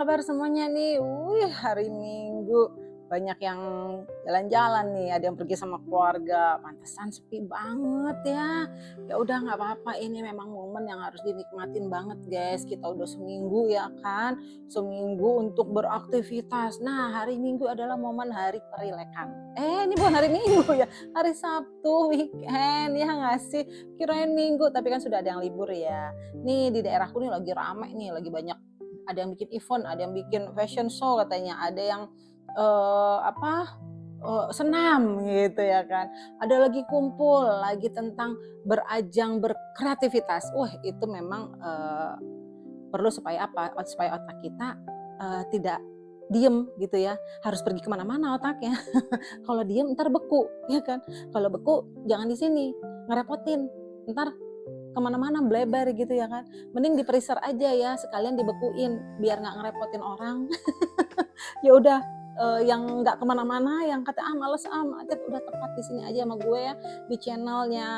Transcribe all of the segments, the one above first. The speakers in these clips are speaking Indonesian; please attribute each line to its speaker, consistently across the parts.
Speaker 1: Kabar semuanya nih? Wih, hari Minggu banyak yang jalan-jalan nih, ada yang pergi sama keluarga, pantesan sepi banget ya. Ya udah nggak apa-apa, ini memang momen yang harus dinikmatin banget guys. Kita udah seminggu ya kan, seminggu untuk beraktivitas. Nah, hari Minggu adalah momen hari perilekan. Ini bukan hari Minggu ya, hari Sabtu, weekend ya nggak sih? Kirain Minggu, tapi kan sudah ada yang libur ya. Nih di daerahku nih lagi rame nih, lagi banyak, ada yang bikin event, ada yang bikin fashion show katanya, ada yang senam gitu ya kan. Ada lagi kumpul lagi tentang berajang berkreativitas. Wah, itu memang perlu supaya apa? Supaya otak kita tidak diem gitu ya. Harus pergi kemana-mana otaknya. Kalau diem ntar beku, ya kan. Kalau beku jangan di sini, ngerepotin. Ntar kemana-mana bleber gitu ya kan. Mending di freezer aja ya, sekalian dibekuin biar nggak ngerepotin orang. Ya udah, yang nggak kemana-mana, yang kata males macet, udah tepat di sini aja sama gue ya, di channelnya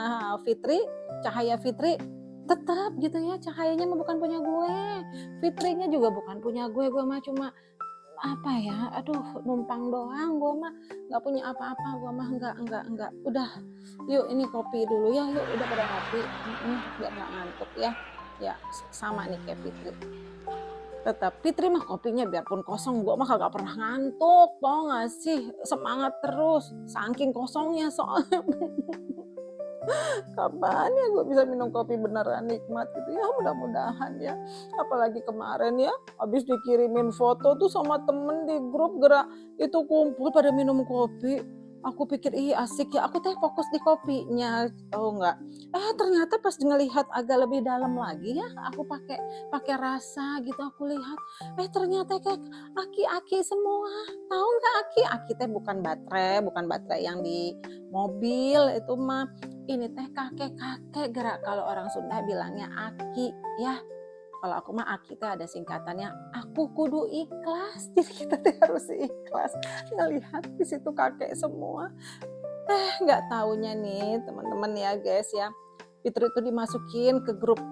Speaker 1: Fitri, Cahaya Fitri. Tetap gitu ya, cahayanya mah bukan punya gue, Fitrinya juga bukan punya gue mah cuma apa ya, aduh numpang doang, gue mah nggak punya apa-apa, gue mah nggak, udah yuk ini kopi dulu ya, yuk udah pada ngopi, biar nggak ngantuk ya, ya sama nih kayak Fitri, tetap Fitri mah kopinya biarpun kosong, gue mah kagak pernah ngantuk, tau gak sih, semangat terus, saking kosongnya soalnya. Kapan ya gue bisa minum kopi beneran nikmat gitu ya, mudah-mudahan ya. Apalagi kemarin ya, habis dikirimin foto tuh sama temen di grup gerak itu kumpul pada minum kopi. Aku pikir ih asik ya, aku teh fokus di kopinya, tahu nggak? Ternyata pas ngelihat agak lebih dalam lagi ya, aku pakai pakai rasa gitu aku lihat. Ternyata kayak aki-aki semua. Tahu nggak aki? Aki teh bukan baterai yang di mobil itu mah, ini teh kakek-kakek gerak, kalau orang Sunda bilangnya aki ya. Kalau aku mah aki teh ada singkatannya aku kudu ikhlas. Jadi kita teh harus ikhlas ngelihat di situ kakek semua. Nggak taunya nih teman-teman ya guys ya, Fitri itu dimasukin ke grup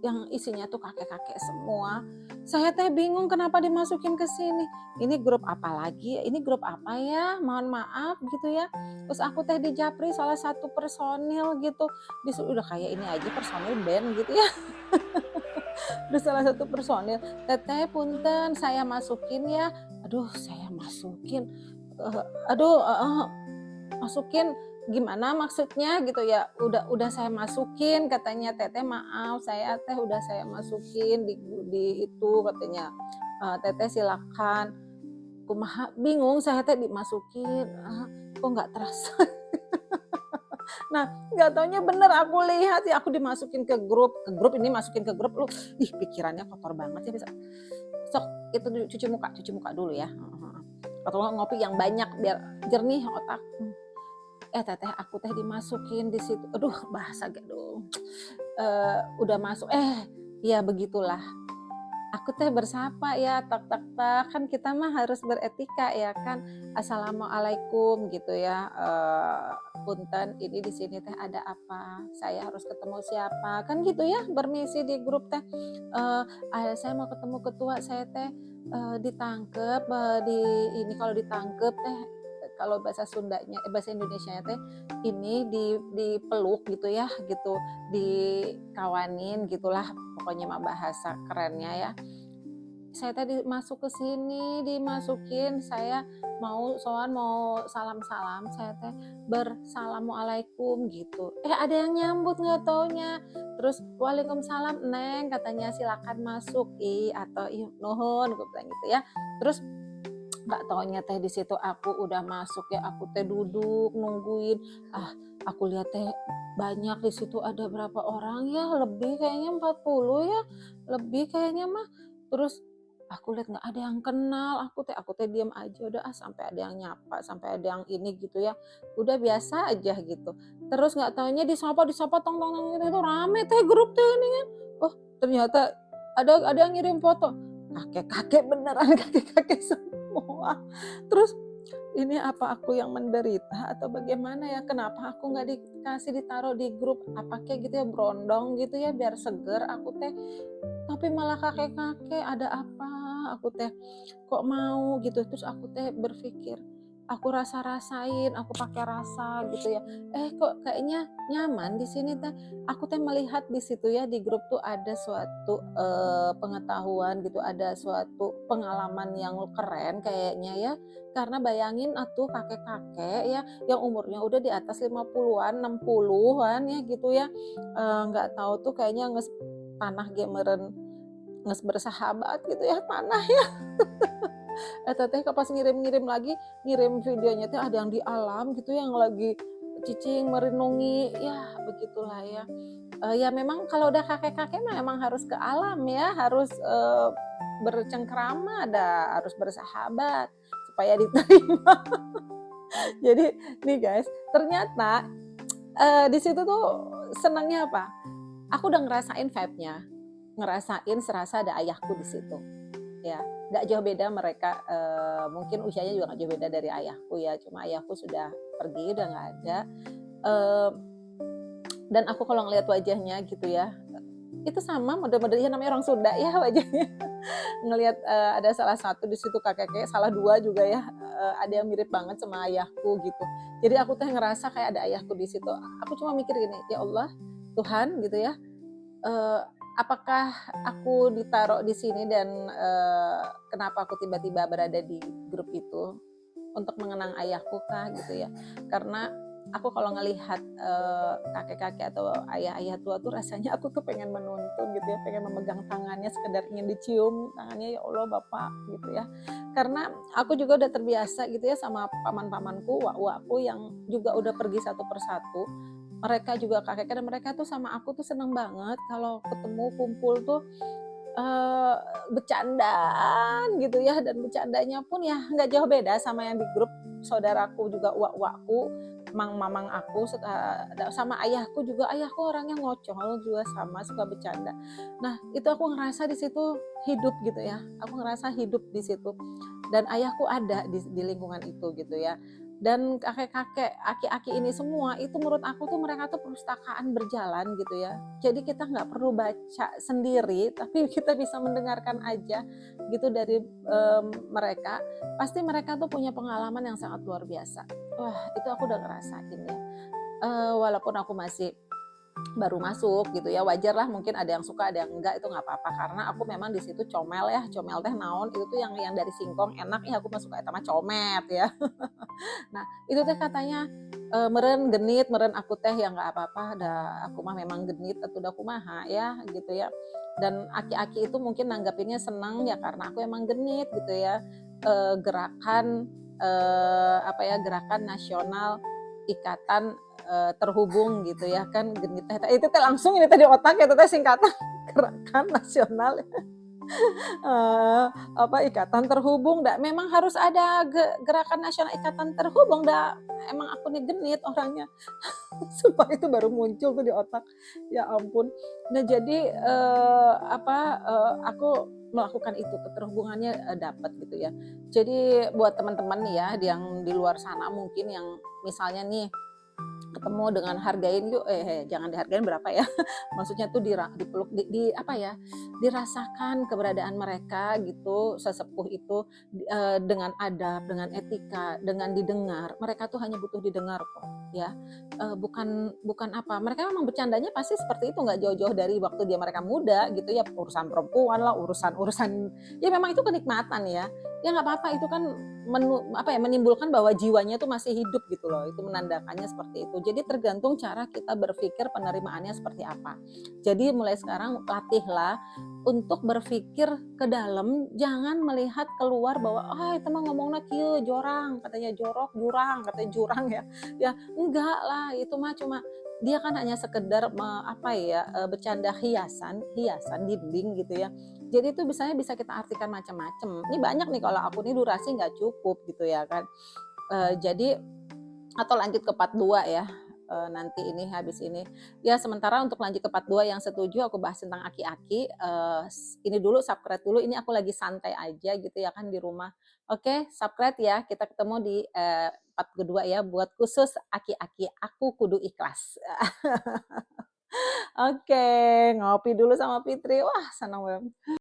Speaker 1: yang isinya tuh kakek-kakek semua. Saya teh bingung kenapa dimasukin ke sini. Ini grup apa lagi? Ini grup apa ya? Mohon maaf gitu ya. Terus aku teh dijapri salah satu personil gitu. Udah kayak ini aja personil band gitu ya. Udah salah satu personil. Teteh punten saya masukin ya. Aduh saya masukin. Masukin gimana maksudnya gitu ya, udah saya masukin katanya, teteh maaf saya teh udah saya masukin di itu katanya, teteh silakan, kumaha bingung saya teh dimasukin, kok nggak terasa. Nah nggak taunya bener aku lihat ya, aku dimasukin ke grup ini, masukin ke grup lu, pikirannya kotor banget ya, bisa sok itu cuci muka dulu ya, atau ngopi yang banyak biar jernih otak. Teteh aku teh dimasukin di situ, aduh bahasa gaduh, udah masuk, ya begitulah. Aku teh bersapa ya, tak tak tak, kan kita mah harus beretika ya kan, assalamualaikum gitu ya, punten ini di sini teh ada apa, saya harus ketemu siapa, kan gitu ya, bermisi di grup teh, saya mau ketemu ketua saya teh, ditangkep, di ini, kalau ditangkep teh, kalau bahasa Sundanya, bahasa Indonesianya teh ini dipeluk gitu ya, gitu, dikawanin gitulah, pokoknya mah bahasa kerennya ya. Saya tadi masuk ke sini, dimasukin, saya mau soan, mau salam-salam, saya teh bersalamualaikum gitu. Ada yang nyambut nggak taunya. Terus waalaikumsalam neng, katanya silakan masuk, atau nuhun, gue bilang gitu ya. Terus nggak taunya teh di situ aku udah masuk ya, aku teh duduk nungguin, aku lihat teh banyak di situ, ada berapa orang ya, lebih kayaknya 40 ya, lebih kayaknya mah. Terus aku lihat nggak ada yang kenal, aku teh diam aja udah, sampai ada yang nyapa, sampai ada yang ini gitu ya, udah biasa aja gitu. Terus nggak taunya disapa tong tong tong gitu, rame teh grup teh ini kan. Oh ternyata ada yang ngirim foto, kakek-kakek beneran, kakek-kakek semua. Terus ini apa aku yang menderita atau bagaimana ya, kenapa aku nggak dikasih ditaruh di grup apa kayak gitu ya, berondong gitu ya biar seger aku teh, tapi malah kakek-kakek, ada apa aku teh kok mau gitu. Terus aku teh berpikir, aku rasa-rasain, aku pakai rasa gitu ya. Kok kayaknya nyaman di sini teh. Aku teh melihat di situ ya di grup tuh ada suatu pengetahuan gitu, ada suatu pengalaman yang keren kayaknya ya. Karena bayangin atuh kakek-kakek ya yang umurnya udah di atas 50-an, 60-an ya gitu ya. Nggak tahu tuh kayaknya panah ge meureun geus bersahabat gitu ya panah ya. Eta teh pas ngirim-ngirim lagi, ngirim videonya teh ada yang di alam gitu yang lagi cicing merenungi, ya begitulah ya. Ya memang kalau udah kakek-kakek mah emang harus ke alam ya, harus bercengkrama, harus bersahabat supaya diterima. Jadi nih guys, ternyata di situ tuh senangnya apa? Aku udah ngerasain vibe-nya, ngerasain serasa ada ayahku di situ. Ya, nggak jauh beda mereka, mungkin usianya juga nggak jauh beda dari ayahku ya, cuma ayahku sudah pergi, udah nggak ada. Eee, dan aku kalau ngelihat wajahnya gitu ya, itu sama model-modelnya namanya orang Sunda ya wajahnya. Ngelihat, ada salah satu di situ kakek-kakek, salah dua juga ya, ada yang mirip banget sama ayahku gitu. Jadi aku teh ngerasa kayak ada ayahku di situ. Aku cuma mikir gini, "Ya Allah, Tuhan," gitu ya, eee, "apakah aku ditaruh di sini dan, kenapa aku tiba-tiba berada di grup itu? Untuk mengenang ayahku kah?" Gitu ya. Karena aku kalau ngelihat, kakek-kakek atau ayah-ayah tua tuh rasanya aku tuh pengen menuntun gitu ya, pengen memegang tangannya, sekedar ingin dicium tangannya, "Ya Allah Bapak," gitu ya. Karena aku juga udah terbiasa gitu ya sama paman-pamanku, wak-wakku yang juga udah pergi satu persatu. Mereka juga kakek dan mereka tuh sama aku tuh seneng banget kalau ketemu kumpul tuh, eee, bercandaan gitu ya, dan bercandanya pun ya nggak jauh beda sama yang di grup saudaraku juga, uwak-uwakku, mamang aku sama ayahku juga. Ayahku orangnya ngocol juga sama, suka bercanda. Nah, itu aku ngerasa di situ hidup gitu ya, aku ngerasa hidup di situ dan ayahku ada di lingkungan itu gitu ya. Dan kakek-kakek, aki-aki ini semua itu menurut aku tuh mereka tuh perpustakaan berjalan gitu ya. Jadi kita nggak perlu baca sendiri, tapi kita bisa mendengarkan aja gitu dari mereka. Pasti mereka tuh punya pengalaman yang sangat luar biasa. Wah, itu aku udah ngerasain ya. Walaupun aku masih baru masuk gitu ya, wajar lah mungkin ada yang suka ada yang enggak, itu nggak apa-apa karena aku memang di situ comel ya, comel teh naon itu tuh yang dari singkong enak ya, aku mah suka eta mah comet ya. Nah, itu teh katanya, "Meureun genit, meureun aku teh ya nggak apa-apa da aku mah memang genit atuh da kumaha ya," gitu ya. Dan aki-aki itu mungkin nanggapinnya senang ya karena aku emang genit gitu ya. Gerakan, apa ya, gerakan nasional ikatan, terhubung gitu ya kan genit teh itu teh langsung ini teh di otak itu teh singkatan gerakan nasional apa, ikatan terhubung memang harus ada gerakan nasional ikatan terhubung emang aku nih genit orangnya. Sumpah itu baru muncul tuh di otak, ya ampun. Nah jadi, apa, aku melakukan itu, keterhubungannya, dapat gitu ya. Jadi buat teman-teman nih ya, yang di luar sana mungkin yang misalnya nih ketemu dengan hargain yuk, jangan dihargain berapa ya, maksudnya tuh dipeluk, apa ya, dirasakan keberadaan mereka gitu, sesepuh itu, dengan adab, dengan etika, dengan didengar, mereka tuh hanya butuh didengar kok, ya. Bukan bukan apa, mereka memang bercandanya pasti seperti itu, nggak jauh-jauh dari waktu mereka muda gitu ya, urusan perempuan lah, urusan-urusan ya memang itu kenikmatan ya. Ya nggak apa-apa itu kan apa ya, menimbulkan bahwa jiwanya itu masih hidup gitu loh, itu menandakannya seperti itu. Jadi tergantung cara kita berpikir penerimaannya seperti apa. Jadi mulai sekarang latihlah untuk berpikir ke dalam, jangan melihat keluar bahwa ah itu mah ngomongnya kieu jorang, katanya jorok, jurang, katanya jurang ya. Ya enggak lah, itu mah cuma dia kan hanya sekedar apa ya, bercanda hiasan, hiasan dinding gitu ya. Jadi itu bisa kita artikan macam-macam. Ini banyak nih kalau aku nih durasi nggak cukup gitu ya kan. Jadi atau lanjut ke part 2 ya, nanti ini habis ini. Ya sementara untuk lanjut ke part 2 yang setuju aku bahas tentang aki-aki, ini dulu subscribe dulu, ini aku lagi santai aja gitu ya kan di rumah. Oke, subscribe ya, kita ketemu di, part kedua ya buat khusus aki-aki, aku kudu ikhlas. Oke, ngopi dulu sama Fitri, wah senang banget.